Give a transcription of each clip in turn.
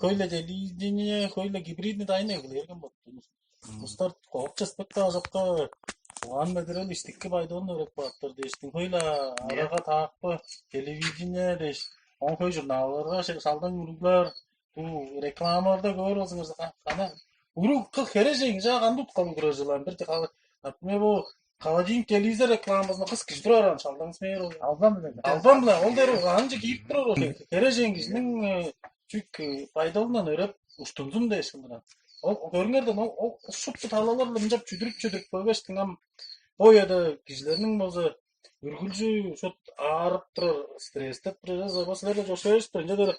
Höyle телевидение, höyle гибридный дайны кылырган болду. Устар коопча спекта жакка оған материал иштикке байдон өрөк бааттар дештин. Höyle арага таакпы телевидение деш. Он höy журналларга салдан уруглар, бу рекламаларда көрүп алсаңыз ана урук хережең жаган калып көрөжүлөр. Бир жака например бу холодильник телевизор рекламасын кыз киш турар шалдан смеер. Алдан била ол дер анча кийип турар. Хережең кишинин чүк пайдалынан өрөп устунзун дейсин бират. Ол көрүңөрдөн ол шутты талалар мынжап чүдүрүп койбештин ам бояда кишилердин болсо үргүлжү шот аарып турар, стресстеп турар, забаслар жошойбуштар. Жадыр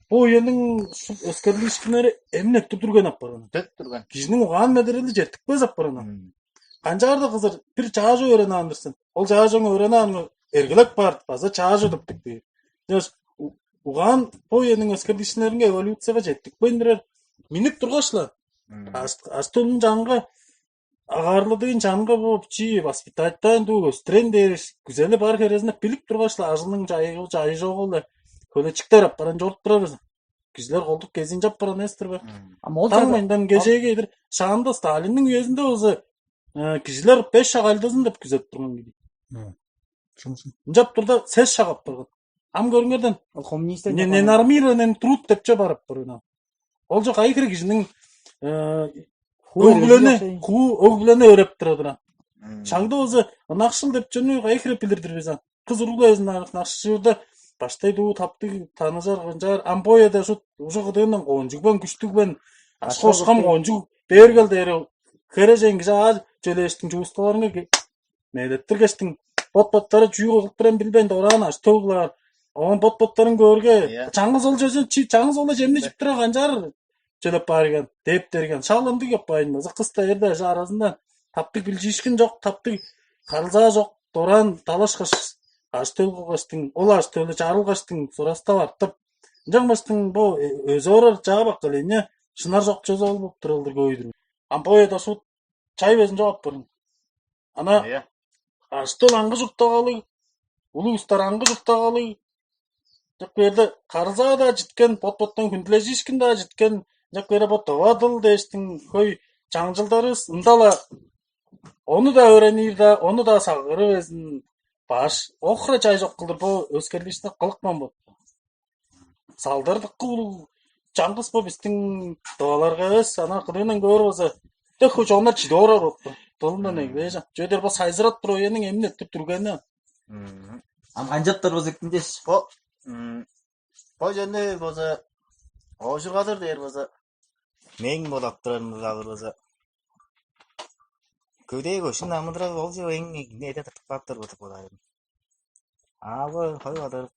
боянын өскөрлүшкүнөрү эмне турган апараны. Турган. Кишинин уган материалы жетикпез апараны. Канчаарда кызыр бир чаажы өрөнө андырсын. Ол чаажыңы өрөнө эргелек барып база чаажы деп тикти. Жас уган боянын өскөрлүшкүнөрүнгө эволюцияга жетикпен бирер минут тургачлар. Астолун жаңга агарлыдыгын жаңга болуп чи воспитаттан ду өстүрен дериш güzeli бар херезине билип тургачлар ажылын жайы жок эле көлөчүктөр апаран жортуп турабыз. Кишилер колдук кезин жап баран эстирбе. Таңмайдан кечеге бир шаанда Сталиндин үйөзүндө өзү кишилер 5 шагайлдысын деп күзөтүп турган gibi. Жап турда сес шагап барган. Ам көрүңөрдөн коммунисттер ненормированный труд деп же барып барына. Ол жок айкыр кишинин өгүлөнө өрөп турат. Шаңда өзү накшыл деп жөнү айкыр билдирбез. Кыз уруглайсың накшылда баштайду тапты танажар гынжар амбояда шу ужугудун онжугбен күчтүгбен ашкошкам онжуг бергел дери кережең жаа жөлөштүн жуусталарыңа медеттиргештин бот-боттары жүйгө кылып берен билбейн доран аштоглар. Он бот-боттарын көргө чаңгыз ол жөзөн чаңгыз ол жемне жип тура канжар жөлөп барган деп берген шалымды кеп байын кыста эрде арасында таптык билжишкин жок таптык карылзаа жок доран талашкаш аштөл кылгаштын ол аштөлү жарылгаштын сураста бартып жаңбаштын бу өзөрөр жаабак эле шынар жок жөзө болуп турулду көйдүр ампояда сут чай безин жооп бурун ана аштөл аңгы жуктагалы улуустар аңгы жуктагалы жок берде карылзаа да житкен бот-боттон күндүлежишкин да житкен жок бере ботовадыл дештин көй жаңжылдары ындала onu da öğrenir de onu da sağırı vezin baş okra çay жок кылдыр бу өскөрлүштү кылыкман болду. Салдырдык кылуу жаңгыс бу биздин доаларга эс ана кырынан көрүп болсо төхө жонор чидорор болду. Долундан эгбежа. Жөдөр бу сайзырат туруп энин эмне деп турганы. Ам анжаттар бозектиндеш. Бо жөнү болсо ожургадыр дер болсо мен болоптурмун дагы болсо 그대고 신나무들아 어제 앵이 내다 딱딱들 것도 보다. 아고 거기가들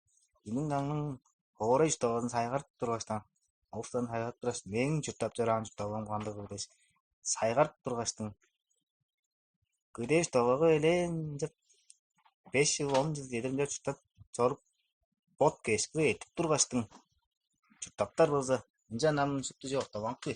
이능당은 오래 있던 사이가 들어갔다. 없던 사이가 들어갔어. 맹 주탑저랑 주탑은 관도 그러듯이 사이가 들어갔던. 그대 저거 엘렌 이제 배시 엄지 되던데 주탑 저 봇 게스크에 들어갔던. 주탑들 벌써 이제 남은 숙도 없다 왕크.